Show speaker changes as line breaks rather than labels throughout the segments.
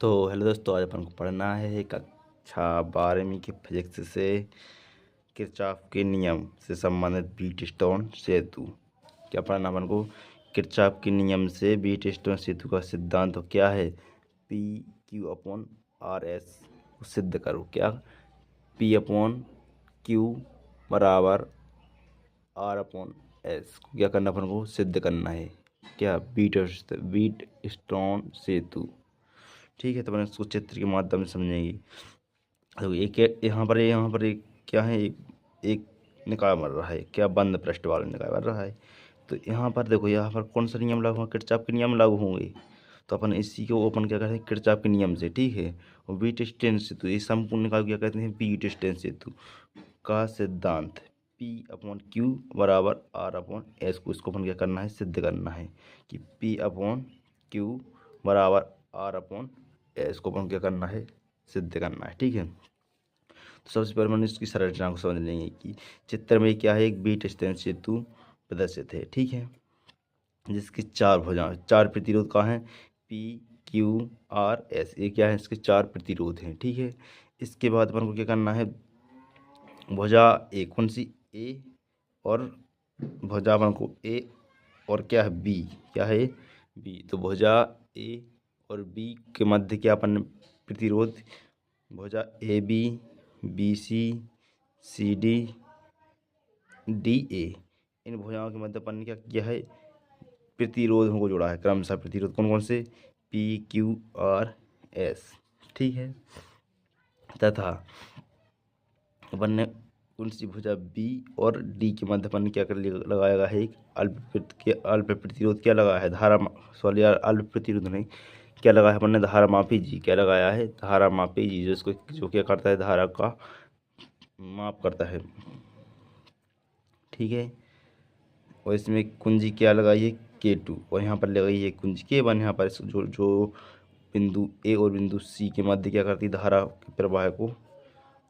तो हेलो दोस्तों, आज अपन को पढ़ना है कक्षा 12वीं की फिजिक्स से किरचॉफ के नियम से संबंधित व्हीटस्टोन सेतु। क्या पढ़ना अपन को? किरचॉफ के नियम से व्हीटस्टोन सेतु का सिद्धांत तो क्या है? P Q upon R S को सिद्ध करो। क्या? पी अपॉन क्यू बराबर आर अपॉन एस को क्या करना अपन को? सिद्ध करना है। क्या? व्हीटस्टोन सेतु। ठीक है, तो अपन इसको चित्र के माध्यम से समझेंगे। तो एक यहाँ पर एक क्या है, एक निकाय बन रहा है। क्या? बंद पृष्ठ वाला निकाय बन रहा है। तो यहाँ पर देखो, यहाँ पर कौन सा नियम लागू होगा? किरचॉफ के नियम लागू होंगे। तो अपन इसी को ओपन क्या करते हैं? किरचॉफ के नियम से। ठीक है, और व्हीटस्टोन सेतु, ये संपूर्ण निकाय क्या कहते हैं? व्हीटस्टोन सेतु का सिद्धांत P अपॉन क्यू बराबर आर अपॉन एस को, इसको अपन क्या करना है? सिद्ध करना है कि P अपॉन क्यू बराबर आर अपॉन एस को अपन क्या करना है? सिद्ध करना है। ठीक है, तो सबसे पहले मैंने इसकी संरचना को समझ लेंगे कि चित्र में क्या है, एक व्हीटस्टोन सेतु प्रदर्शित है। ठीक है, जिसकी चार भुजा, चार प्रतिरोध कहाँ हैं? पी क्यू आर एस, ये क्या है? इसके चार प्रतिरोध हैं। ठीक है, इसके बाद अपन को क्या करना है? भुजा ए, कौन सी? ए, और भुजा अपन को ए और क्या है? बी। क्या है? बी। तो भुजा ए और बी के मध्य क्या अपन प्रतिरोध? भुजा A B, B C, C D, D A, इन भुजाओं के मध्य अपन ने क्या किया है? प्रतिरोधों को जोड़ा है। क्रमशः प्रतिरोध कौन कौन से? P Q R S. ठीक है, तथा अपन ने कौन सी भुजा बी और डी के मध्य अपन ने क्या कर लिया? लगाया गया है एक अल्प प्रतिरोध। क्या लगाया है? धारा, सॉरी यार, अल्प प्रतिरोध नहीं, क्या लगाया है अपन ने? धारा मापी जी। क्या लगाया है? धारा मापी जी, जो क्या करता है? धारा का माप करता है। ठीक है, और इसमें कुंजी क्या लगाई है? K2, और यहाँ पर लगाई है कुंजी K1। यहाँ पर जो बिंदु ए और बिंदु सी के मध्य क्या करती है? धारा के प्रवाह को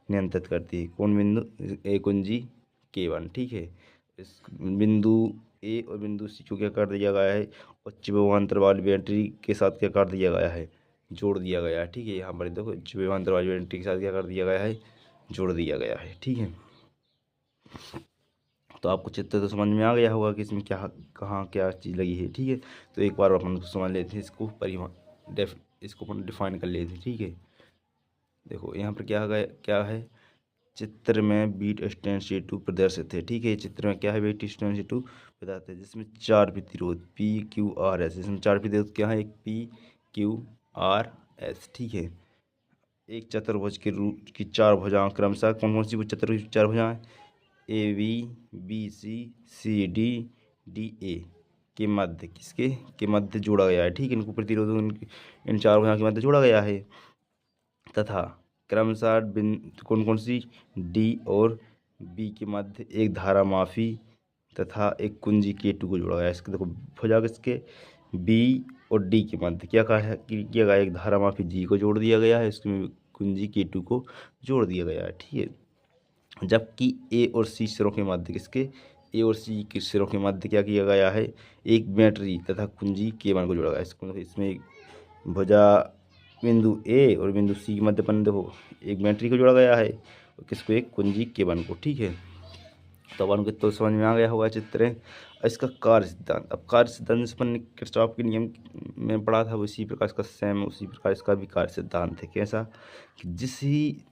नियंत्रित करती है। कौन बिंदु? ए कुंजी K1। ठीक है, इस बिंदु ए और बिंदु सी को क्या कर दिया गया है? उच्च विभवांतर वाली बैटरी के साथ क्या कर दिया गया है? जोड़ दिया गया है। ठीक है, यहाँ पर देखो, उच्च विभवांतर वाली बैटरी के साथ क्या कर दिया गया है? जोड़ दिया गया है। ठीक है, तो आपको चित्र तो समझ में आ गया होगा कि इसमें क्या, कहाँ क्या चीज़ लगी है। ठीक है, तो एक बार अपन समझ लेते हैं इसको, इसको अपन डिफाइन कर लेते हैं। ठीक है, देखो यहाँ पर क्या है? चित्र में व्हीटस्टोन सेतु प्रदर्शित है। ठीक है, चित्र में क्या है? व्हीटस्टोन सेतु प्रदर्शित है, जिसमें चार प्रतिरोध पी क्यू आर एस। इसमें चार प्रतिरोध क्या है? एक पी क्यू आर एस। ठीक है, एक चतुर्भुज के रूप की चार भुजाएं क्रमशः कौन कौन सी चतुर्भुज की चार भुजाएं? A B, B C, C D, D A के मध्य, किसके के मध्य जोड़ा गया है। ठीक है, इनको प्रतिरोध इन चार भुजाओं के मध्य जोड़ा गया है, तथा क्रमशः कौन कौन सी? डी और बी के मध्य एक धारा माफी तथा एक कुंजी K2 को जोड़ा गया है। इसके देखो, भुजा किसके? बी और डी के मध्य क्या कहा है कि किया गया? एक धारा माफी जी को जोड़ दिया गया है, इसमें कुंजी K2 को जोड़ दिया गया है। ठीक है, जबकि ए और सी सिरों के मध्य, किसके? ए और सी के सिरों के मध्य क्या किया गया है? एक बैटरी तथा कुंजी K1 को जोड़ा गया है। इसमें भुजा बिंदु ए और बिंदु सी के मध्य अपन देखो, एक बैटरी को जोड़ा गया है और किसको? एक कुंजी K1 को। ठीक है, तो अपन को तो समझ में आ गया होगा चित्र है। इसका कार्य सिद्धांत, अब कार्य सिद्धांत जैसे अपन ने किरचॉफ के नियम में पढ़ा था, उसी प्रकार इसका सेम, उसी प्रकार इसका भी कार्य सिद्धांत है। कैसा? कि जिसे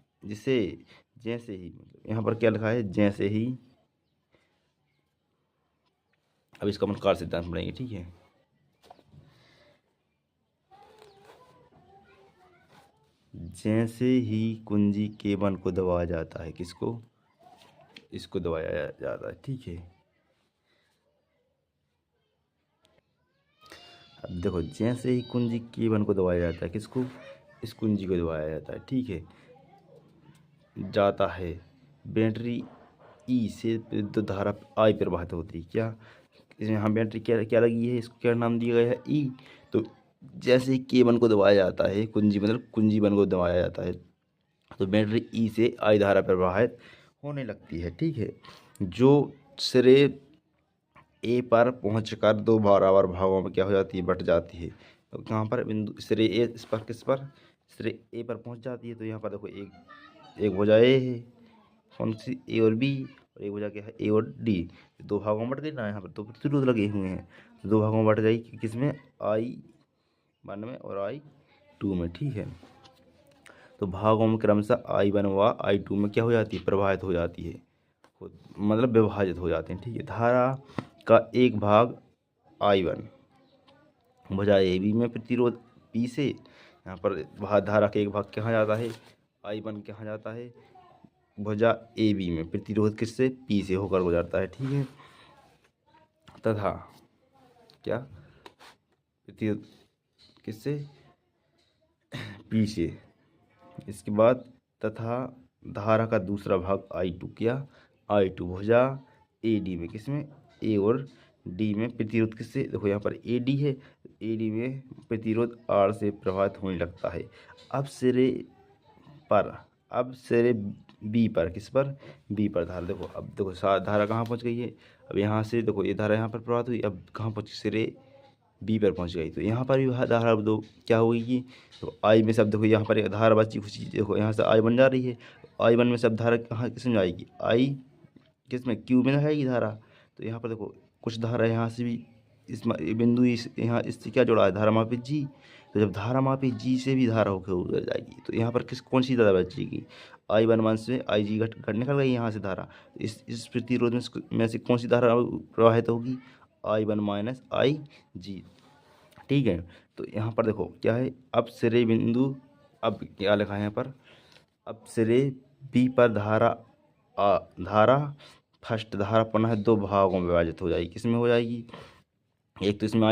जैसे ही, मतलब यहाँ पर क्या लिखा है? जैसे ही। अब इसका अपन कार्य सिद्धांत पढ़ेंगे। ठीक है, जैसे ही कुंजी K1 को दबाया जाता है, किसको? इसको दबाया जाता है। ठीक है, अब देखो, जैसे ही कुंजी K1 को दबाया जाता है, किसको? इस कुंजी को दबाया जाता है। ठीक है, जाता है बैटरी ई से विद्युत धारा आई प्रवाहित होती है। क्या? यहाँ बैटरी क्या लगी है? इसको क्या नाम दिया गया है? ई। तो जैसे ही K1 को दबाया जाता है, कुंजी मतलब कुंजी 1 को दबाया जाता है, तो बैटरी ई से आई धारा प्रवाहित होने लगती है। ठीक है, जो सिरे ए पर पहुंचकर दो बराबर भागों में क्या हो जाती है? बट जाती है। तो कहाँ पर बिंदु सिरे ए इस पर किस पर सिरे ए पर पहुँच जाती है। तो यहाँ पर देखो एक भुजा ए है, कौन सी ए और बी, और एक भुजा क्या है ए और डी। दो भागों में बट गई ना, यहाँ पर दो प्रतिरोध लगे हुए हैं, तो दो भागों में बट गई किसमें I1 में और I2 में। ठीक है, तो भागों में क्रमशः I1 व I2 में क्या हो जाती है, प्रवाहित हो जाती है, मतलब विभाजित हो जाते हैं। ठीक है, धारा का एक भाग I1 भुजा ए बी में प्रतिरोध P से, यहाँ पर धारा का एक भाग कहाँ जाता है I1 कहाँ जाता है भुजा ए बी में प्रतिरोध किससे P से होकर गुजरता है। ठीक है, तथा क्या प्रतिरोध किससे P से। इसके बाद तथा धारा का दूसरा भाग I2 क्या I2 भुजा ए डी में, किसमें ए और डी में प्रतिरोध किससे, देखो यहाँ पर ए डी है, ए डी में प्रतिरोध R से प्रभावित होने लगता है। अब सिरे बी पर किस पर बी पर धारा, देखो अब देखो धारा कहाँ पहुँच गई है, अब यहाँ से देखो ये धारा यहाँ पर प्रभावित हुई, अब कहाँ पहुँची सिरे बी पर पहुँच गई। तो यहाँ पर भी धारा दो क्या होगी, तो आई में सब देखो यहाँ पर धारा बची खुशी, देखो यहाँ से आई बन जा रही है, I1 में सब धारा कहाँ किस में जाएगी आई किस में क्यू में जाएगी धारा। तो यहाँ पर देखो कुछ धारा यहाँ से भी इस बिंदु यहाँ इससे क्या जुड़ा है धारा मापी जी, तो जब धारा मापी जी से भी धारा होकर उधर जाएगी, तो यहाँ पर कौन सी धारा बचेगी I1 मान से IG घट निकल गई यहाँ से धारा। तो इस प्रतिरोध में से कौन सी धारा प्रवाहित होगी I1 माइनस IG। ठीक है, तो यहाँ पर देखो क्या है, अब सिरे बिंदु, अब क्या लिखा है यहाँ पर, अब सिरे बी पर धारा फर्स्ट धारा पुनः दो भागों में विभाजित हो जाएगी, किसमें हो जाएगी, एक तो इसमें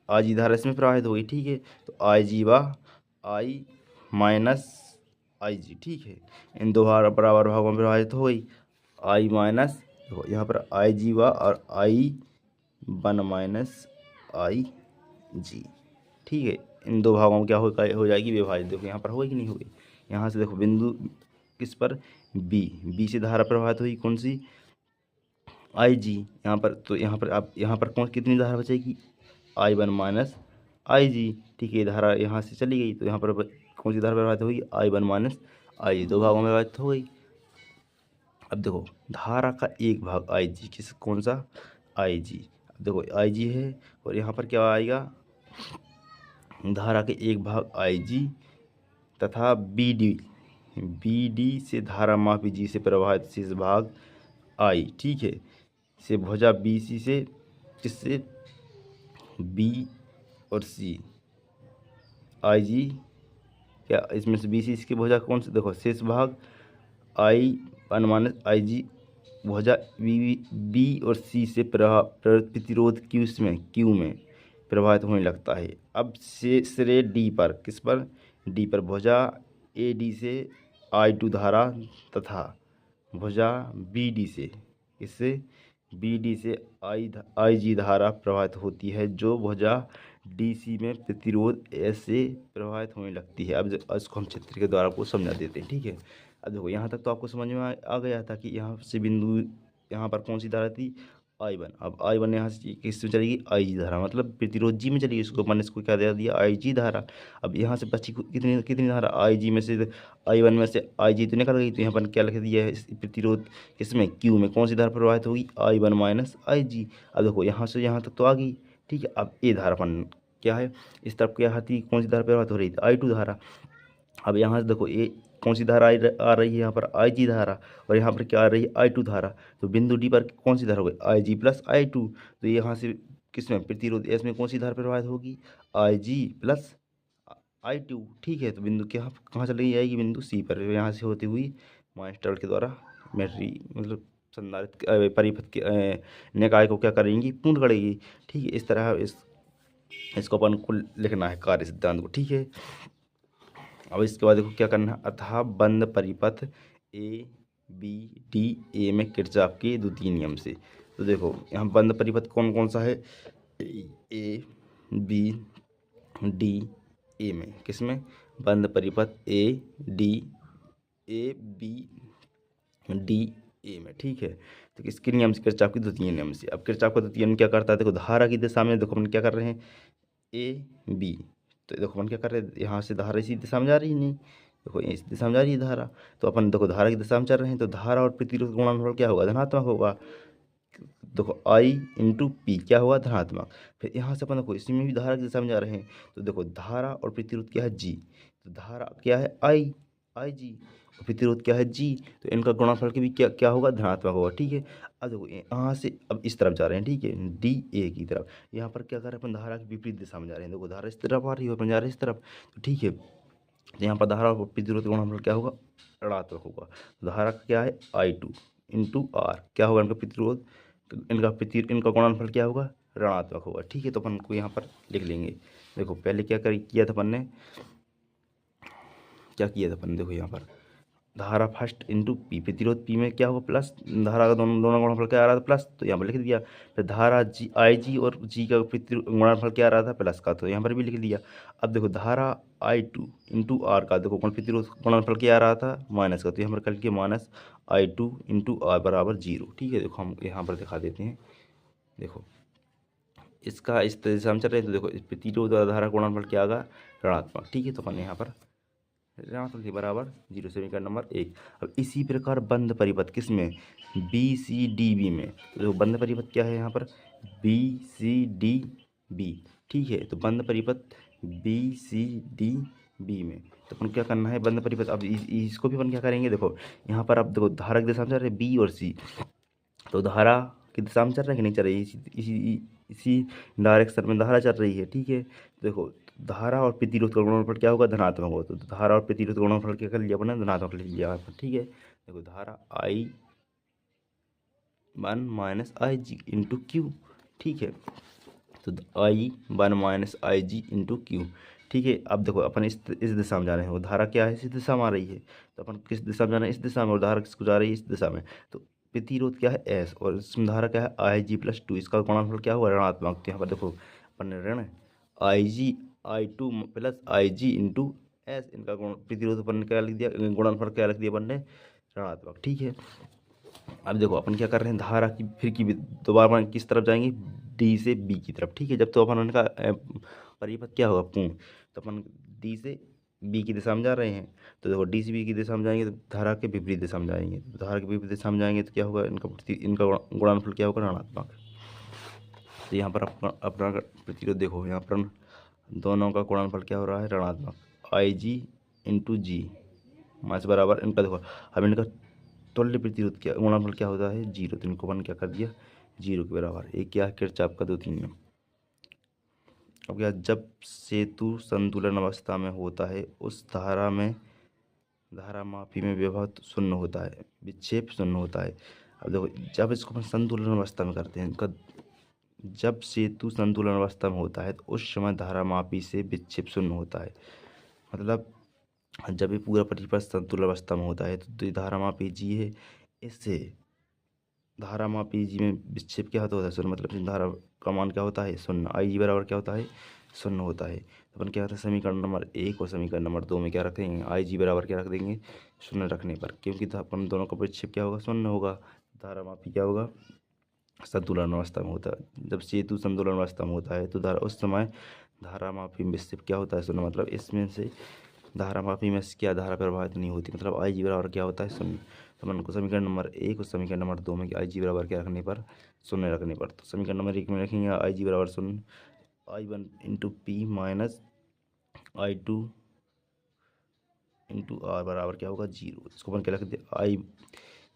IG धारा इसमें प्रवाहित होगी। ठीक है, तो IG व I माइनस IG। ठीक है, इन दो बराबर भागों में विभाजित हो गई I माइनस, देखो यहाँ पर IG व और I1 माइनस IG। ठीक है, इन दो भागों में क्या हो जाएगी विभाजित, देखो यहाँ पर होगी कि नहीं होगी। यहाँ से देखो बिंदु किस पर बी से धारा प्रभावित हुई कौन सी IG यहाँ पर, तो यहाँ पर आप यहाँ पर कौन कितनी धारा बचेगी I1 माइनस IG। ठीक है, धारा यहाँ से चली गई, तो यहाँ पर कौन सी धारा प्रभावित होगी I1 माइनस IG, दो भागों में प्रभावित हो गई। अब देखो धारा का एक भाग IG किस कौन सा IG, अब देखो IG है और यहाँ पर क्या आएगा धारा के एक भाग IG तथा BD से धारा मापी जी से प्रभावित शेष भाग I। ठीक है, से भुजा BC से किससे B और C IG क्या इसमें से BC इसकी भुजा कौन से, देखो शेष भाग I1 माइनस IG भुजा B और C से प्रतिरोध Q में प्रभावित होने लगता है। अब से सिरे D पर किस पर D पर भुजा AD से I2 धारा तथा भुजा BD से इससे BD से IG धारा प्रभावित होती है, जो भुजा DC में प्रतिरोध ऐसे प्रभावित होने लगती है। अब इसको हम चित्र के द्वारा आपको समझा देते हैं। ठीक है, अब देखो यहाँ तक तो आपको समझ में आ गया था कि यहाँ से बिंदु यहाँ पर कौन सी धारा थी I1। अब I1 यहाँ से किस में चलेगी IG धारा, मतलब प्रतिरोध जी में चलेगी, इसको मैंने इसको क्या दे दिया IG धारा। अब यहाँ से बची कितनी धारा IG में से I1 में से IG तो निकल गई, तो यहाँ पर क्या लिख दिया है प्रतिरोध किसमें Q में, कौन सी धारा प्रभावित होगी I1 माइनस IG। अब देखो यहाँ से यहाँ तक तो आ गई। ठीक है, अब ये धारा पर क्या है, इस तरफ क्या थी, कौन सी धारा प्रभावित हो रही थी I2 धारा। अब यहाँ से देखो ये कौन सी धारा आ रही है, यहाँ पर IG धारा, और यहाँ पर क्या आ रही है I2 धारा। तो बिंदु डी पर कौन सी धारा होगी IG प्लस I2। तो यहाँ से किसमें प्रतिरोध एस में कौन सी धारा प्रभावित होगी IG प्लस I2। ठीक है, तो बिंदु क्या कहाँ चली जाएगी बिंदु C पर, यहाँ से होती हुई माइनस के द्वारा मतलब संधारित्र परिपथ के निकाय को क्या करेंगी पूर्ण करेगी। ठीक है, इस तरह इसको अपन को लिखना है कार्य सिद्धांत को। ठीक है, अब इसके बाद देखो क्या करना है, अतः बंद परिपथ ABDA में किरचॉफ के द्वितीय नियम से। तो देखो यहाँ बंद परिपथ कौन कौन सा है ABDA में, किसमें बंद परिपथ ABDA में। ठीक है, तो किसके नियम से, किरचॉफ के द्वितीय नियम से। अब किरचॉफ का द्वितीय नियम क्या करता है, देखो धारा की दिशा में देखो अपन क्या कर रहे हैं AB तो देखो अपन क्या कर रहे हैं, यहाँ से धारा इसी दिशा में जा रही नहीं, देखो इस दिशा में जा रही है धारा, तो अपन देखो धारा की दिशा में चल रहे हैं, तो धारा और प्रतिरोध का गुणनफल क्या होगा, धनात्मक होगा। देखो आई इंटू पी क्या होगा, धनात्मक। फिर यहाँ से अपन देखो इसी में भी धारा की दिशा में जा रहे हैं, तो देखो धारा और प्रतिरोध क्या है, जी, तो धारा क्या है, आई, आई जी, और प्रतिरोध क्या है, जी, तो इनका गुणनफल के भी क्या क्या होगा, धनात्मक होगा। ठीक है, अब देखो यहाँ से अब इस तरफ जा रहे हैं, ठीक है, डी ए की तरफ, यहाँ पर क्या कर रहे हैं अपन, धारा की विपरीत दिशा में जा रहे हैं, देखो धारा इस तरफ आ रही है, अपन जा रहे हैं इस तरफ, तो ठीक है, तो यहाँ पर धारा और प्रतिरोध का गुणनफल क्या होगा, ऋणात्मक होगा। तो धारा का क्या है, आई टू इंटू आर, क्या होगा इनका प्रतिरोध, इनका गुणनफल क्या होगा, ऋणात्मक होगा। ठीक है, तो अपन को यहाँ पर लिख लेंगे। देखो पहले क्या किया था अपन ने, क्या किया था अपन, देखो यहाँ पर धारा फर्स्ट इंटू पी, प्रतिरोध पी में क्या होगा, प्लस, धारा का दोनों दोनों गुणनफल क्या आ रहा था, प्लस, तो यहाँ पर लिख दिया। फिर धारा जी, आई जी और जी का प्रतिरोध गुणनफल क्या आ रहा था, प्लस का, तो यहाँ पर भी लिख दिया। अब देखो धारा आई टू इंटू आर का देखो प्रतिरोध गुणनफल क्या आ रहा था, माइनस का, तो यहाँ पर कल के minus I two into R बराबर 0। ठीक है, देखो हम यहाँ पर दिखा देते हैं, देखो इसका इस तरह से हम चल रहे हैं, तो देखो इस प्रतिरोध और धारा गुणनफल क्या आएगा, ऋणात्मक। ठीक है, तो अपन यहाँ पर ऋणात्मक थी बराबर 0, समीकरण नंबर 1। अब इसी प्रकार बंद परिपथ किस में, बी सी डी बी में, तो देखो बंद परिपथ क्या है यहाँ पर, बी सी डी बी। ठीक है, तो बंद परिपथ बी सी डी बी में, तो अपन क्या करना है, बंद परिपथ। अब इसको भी अपन क्या करेंगे, देखो यहाँ पर अब देखो धारा की दिशा में चल रहे बी और सी, तो धारा की दिशा में चल रहा है कि नहीं चल रही, इसी डायरेक्शन में धारा चल रही है। ठीक है, देखो धारा और प्रतिरोध का गुणनफल क्या होगा, धनात्मक होगा, तो धारा और प्रतिरोध का गुणनफल क्या कर लिया अपने, धनात्मक लिख लिया। ठीक है, देखो धारा I one minus I G into Q. ठीक है, तो I one minus I G into Q. ठीक है, अब देखो अपन इस दिशा में जा रहे हैं, वो धारा क्या है, इस दिशा में आ रही है, तो अपन किस दिशा में जाना है, इस दिशा में, और धारा किसको जा रही है, इस दिशा में, तो प्रतिरोध क्या है, एस, और इसमें धारा क्या है, आई जी प्लस टू, इसका गुणनफल क्या हुआ, ऋणात्मक। तो यहाँ पर देखो अपन ने ऋण आई जी आई टू प्लस आई जी इंटू एस, इनका गुण प्रतिरोध अपन ने क्या लिख दिया, गुणनफल क्या लिख दिया अपन ने, ऋणात्मक। ठीक है, अब देखो अपन क्या कर रहे हैं, धारा की फिर की दोबारा अपन किस तरफ जाएंगे, डी से बी की तरफ। ठीक है, जब तो अपन उनका परिपथ क्या होगा, पूर्ण, तो अपन डी से बी की दिशा में जा रहे हैं, तो देखो डी से बी की दिशा में जाएंगे तो धारा के विपरीत दिशा में जाएंगे, तो धारा के विपरीत दिशा में जाएंगे तो क्या होगा, इनका गुणनफल क्या होगा, ऋणात्मक। तो यहाँ पर अपना प्रतिरोध देखो, यहाँ पर दोनों का गुणनफल क्या हो रहा है, ऋणात्मक, आई जी इंटू जी मास बराबर इनका देखो, अब इनका तुल्य प्रतिरोध क्या गुणनफल क्या होता है, 0, तो इनको अपन क्या कर दिया, 0 के बराबर। एक क्या है, किरचॉफ का 2-3 नियम। अब क्या, जब सेतु संतुलन अवस्था में होता है उस धारा में धारामापी में विभव शून्य होता है, विक्षेप शून्य होता है। अब देखो जब इसको अपन संतुलन अवस्था में करते हैं, इनका जब सेतु संतुलन अवस्था में होता है तो उस समय धारामापी से विक्षेप शून्य होता है, मतलब जब ये पूरा परिपथ संतुलन अवस्था में होता है तो ये धारामापी जी है, इससे धारामापी जी में विक्षेप क्या होता है, शून्य, मतलब धारा का मान क्या होता है, शून्य। आई जी बराबर क्या होता है, शून्य होता है। तो अपन क्या होता है, समीकरण नंबर 1 और समीकरण नंबर 2 में क्या रखेंगे, आई जी बराबर क्या रख देंगे, शून्य रखने पर, क्योंकि अपन दोनों का विक्षेप क्या होगा, शून्य होगा। धारामापी क्या होगा, संतुलन अवस्था में होता है। जब सेतु संतुलन अवस्था में होता है तो उस समय धारामापी में विक्षेप क्या होता है, शून्य, मतलब इसमें से धारामापी में क्या धारा प्रभावित नहीं होती, मतलब आई जी बराबर क्या होता है, शून्य। तो अपन को समीकरण नंबर 1 और समीकरण नंबर 2 में आई जी बराबर क्या रखने पर, शून्य रखने पर, तो समीकरण नंबर 1 में रखेंगे आई जी बराबर शून्य, I one into P minus I two into R बराबर क्या होगा, 0। इसको अपन क्या लिख सकते हैं,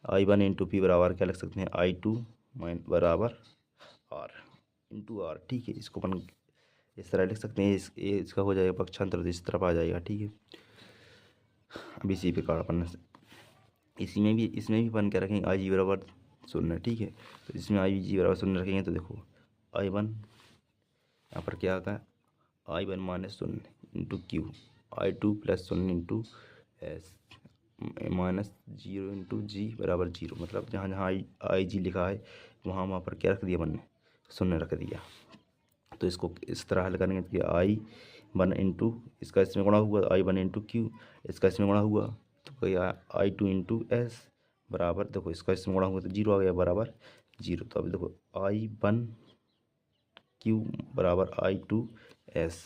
आई वन इंटू पी बराबर क्या लिख सकते हैं, आई टू बराबर आर इंटू आर। ठीक है, इसको अपन इस तरह लिख सकते हैं, इसका हो जाएगा पक्षांतर, तो इस तरफ आ जाएगा। ठीक है, अब इसी प्रकार अपन इसमें भी अपन क्या रखेंगे, आई जी बराबर शून्य। ठीक है, तो इसमें आई जी बराबर शून्य रखेंगे तो देखो आई वन यहाँ पर क्या आता है, आई वन माइनस शून्य इंटू क्यू, आई टू प्लस शून्य इंटू एस माइनस 0 इंटू जी बराबर 0, मतलब जहाँ जहाँ आई जी लिखा है वहाँ पर क्या रख दिया अपन ने, शून्य रख दिया। तो इसको इस तरह हल करेंगे कि आई वन इंटू इसका इसमें गुणा हुआ, आई वन इंटू क्यू इसका इसमें गुणा हुआ, तो क्या आई टू इंटू एस बराबर, देखो इसका इसमें गुणा हुआ तो 0 आ गया बराबर 0। तो अभी देखो आई वन क्यू बराबर आई टू एस।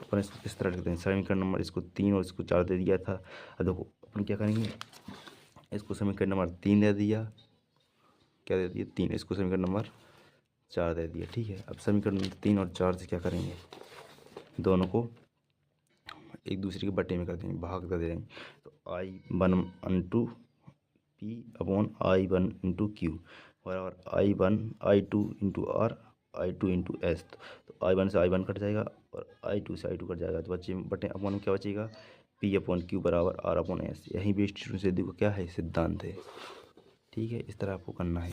अपन इसको किस तरह लिखते हैं, समीकरण नंबर इसको 3 और इसको 4 दे दिया था। अब देखो अपन क्या करेंगे, इसको समीकरण नंबर 3 दे दिया, क्या दे दिया 3, इसको समीकरण नंबर 4 दे दिया। ठीक है, अब समीकरण नंबर 3 और 4 से क्या करेंगे, दोनों को एक दूसरे के बटे में कर देंगे, भाग कर देंगे। तो I1 into P upon I1 into Q बराबर I2 into R I2 into S. तो I1 से I1 कट जाएगा और I2 से I2 कट जाएगा, तो बच्चे बटे अपॉन में क्या बचेगा, P अपॉन क्यू बराबर R अपॉन एस। यही भी स्टेशनरी सिद्धि का क्या है, सिद्धांत है। ठीक है, इस तरह आपको करना है।